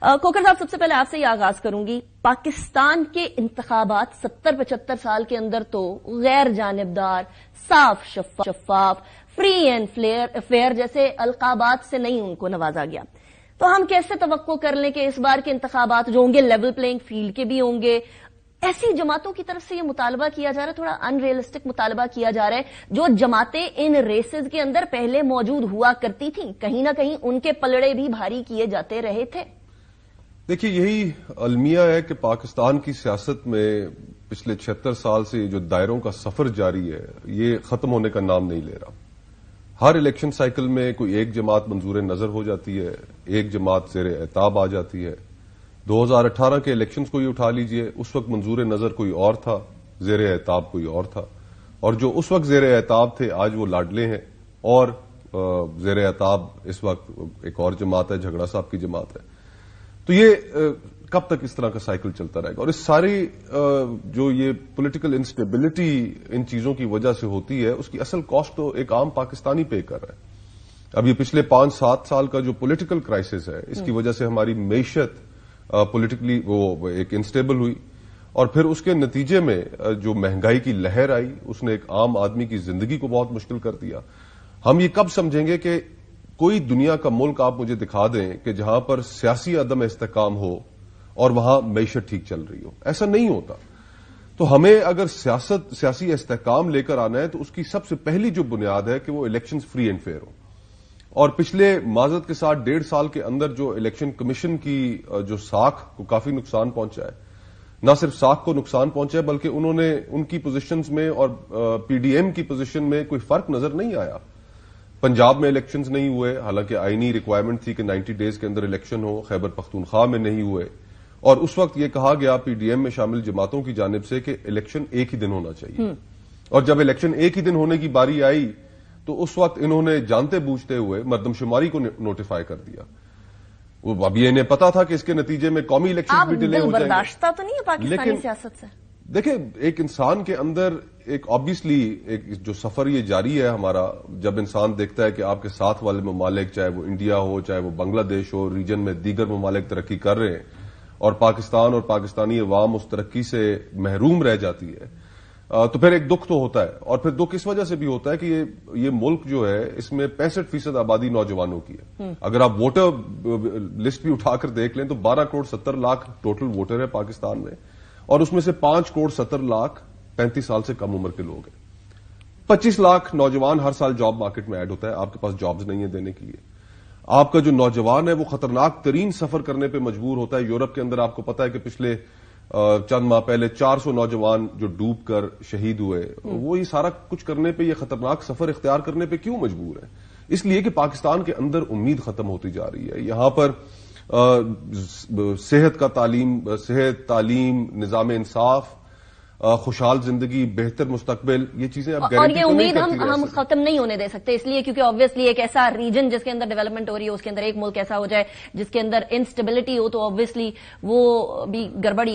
Cooker صاحب، سب سے پہلے آپ سے یہ آغاز کروں گی. پاکستان کے انتخابات 70-75 سال کے اندر تو غیر جانبدار، صاف شفاف، فری اینڈ فیئر جیسے القابات سے نہیں ان کو نوازا گیا. تو ہم کیسے توقع کر لیں کہ اس بار کے انتخابات جو ہوں گے لیول پلینگ فیلڈ کے بھی ہوں گے؟ ایسی جماعتوں کی طرف سے یہ مطالبہ کیا جا رہا ہے، تھوڑا ان ریئلسٹک مطالبہ کیا جا رہا ہے. جو جماعتیں ان ریسز کے اندر پہلے موجود ہوا کرتی تھیں، کہیں نہ کہیں ان کے پلڑے بھی بھاری کیے جاتے رہے تھے. دیکھیے، یہی المیہ ہے کہ پاکستان کی سیاست میں پچھلے 76 سال سے جو دائروں کا سفر جاری ہے، یہ ختم ہونے کا نام نہیں لے رہا. ہر الیکشن سائیکل میں کوئی ایک جماعت منظور نظر ہو جاتی ہے، ایک جماعت زیر اعتاب آ جاتی ہے. 2018 کے الیکشنز کو یہ اٹھا لیجئے، اس وقت منظور نظر کوئی اور تھا، زیر اعتاب کوئی اور تھا، اور جو اس وقت زیر اعتاب تھے آج وہ لاڈلے ہیں، اور زیر اعتاب اس وقت ایک اور جماعت ہے، جھگڑا صاحب کی جماعت ہے. تو یہ کب تک اس طرح کا سائیکل چلتا رہے گا؟ اور اس ساری جو یہ پولیٹیکل انسٹیبلٹی ان چیزوں کی وجہ سے ہوتی ہے، اس کی اصل کاسٹ تو ایک عام پاکستانی پے کر رہا ہے. اب یہ پچھلے 5-7 سال کا جو پولیٹیکل کرائسس ہے، اس کی وجہ سے ہماری معیشت پولیٹیکلی وہ ایک انسٹیبل ہوئی، اور پھر اس کے نتیجے میں جو مہنگائی کی لہر آئی، اس نے ایک عام آدمی کی زندگی کو بہت مشکل کر دیا. ہم یہ کب سمجھیں گے کہ کوئی دنیا کا ملک آپ مجھے دکھا دیں کہ جہاں پر سیاسی عدم استحکام ہو اور وہاں معیشت ٹھیک چل رہی ہو؟ ایسا نہیں ہوتا. تو ہمیں اگر سیاسی استحکام لے کر آنا ہے تو اس کی سب سے پہلی جو بنیاد ہے کہ وہ الیکشنز فری اینڈ فیئر ہوں. اور پچھلے معذرت کے ساتھ 1.5 سال کے اندر جو الیکشن کمیشن کی جو ساکھ کو کافی نقصان پہنچا ہے، نہ صرف ساکھ کو نقصان پہنچا ہے بلکہ انہوں نے ان کی پوزیشنز میں اور پی ڈی ایم کی پوزیشن میں کوئی فرق نظر نہیں آیا. پنجاب میں الیکشنز نہیں ہوئے، حالانکہ آئینی ریکوائرمنٹ تھی کہ 90 ڈیز کے اندر الیکشن ہو. خیبر پختونخوا میں نہیں ہوئے، اور اس وقت یہ کہا گیا پی ڈی ایم میں شامل جماعتوں کی جانب سے کہ الیکشن ایک ہی دن ہونا چاہیے. اور جب الیکشن ایک ہی دن ہونے کی باری آئی تو اس وقت انہوں نے جانتے بوجھتے ہوئے مردم شماری کو نوٹیفائی کر دیا. وہ ابھی انہیں پتا تھا کہ اس کے نتیجے میں قومی الیکشن بھی ڈیلے ہو جائیں گے. برداشتہ تو نہیں ہے پاکستانی سیاست سے؟ دیکھیں، ایک انسان کے اندر ایک آبویسلی ایک جو سفر یہ جاری ہے ہمارا، جب انسان دیکھتا ہے کہ آپ کے ساتھ والے ممالک، چاہے وہ انڈیا ہو، چاہے وہ بنگلہ دیش ہو، ریجن میں دیگر ممالک ترقی کر رہے ہیں اور پاکستان اور پاکستانی عوام اس ترقی سے محروم رہ جاتی ہے، تو پھر ایک دکھ تو ہوتا ہے. اور پھر دکھ اس وجہ سے بھی ہوتا ہے کہ یہ ملک جو ہے اس میں 65% آبادی نوجوانوں کی ہے. اگر آپ ووٹر لسٹ بھی اٹھا کر دیکھ لیں تو 12.70 کروڑ ٹوٹل ووٹر ہے پاکستان میں، اور اس میں سے 5.70 کروڑ 35 سال سے کم عمر کے لوگ ہیں. 25 لاکھ نوجوان ہر سال جاب مارکیٹ میں ایڈ ہوتا ہے. آپ کے پاس جابز نہیں ہیں دینے کے لیے. آپ کا جو نوجوان ہے وہ خطرناک ترین سفر کرنے پہ مجبور ہوتا ہے. یورپ کے اندر آپ کو پتا ہے کہ پچھلے چند ماہ پہلے 400 نوجوان جو ڈوب کر شہید ہوئے، وہ یہ سارا کچھ کرنے پہ، یہ خطرناک سفر اختیار کرنے پہ کیوں مجبور ہے؟ اس لیے کہ پاکستان کے اندر امید ختم ہوتی جا رہی ہے. یہاں پر صحت، تعلیم، نظام انصاف، خوشحال زندگی، بہتر مستقبل، یہ چیزیں اب اور یہ امید ہم ختم نہیں ہونے دے سکتے، اس لیے کیونکہ آبویسلی ایک ایسا ریجن جس کے اندر ڈیولپمنٹ ہو رہی ہے، اس کے اندر ایک ملک ایسا ہو جائے جس کے اندر انسٹیبلٹی ہو، تو آبویسلی وہ بھی گڑبڑی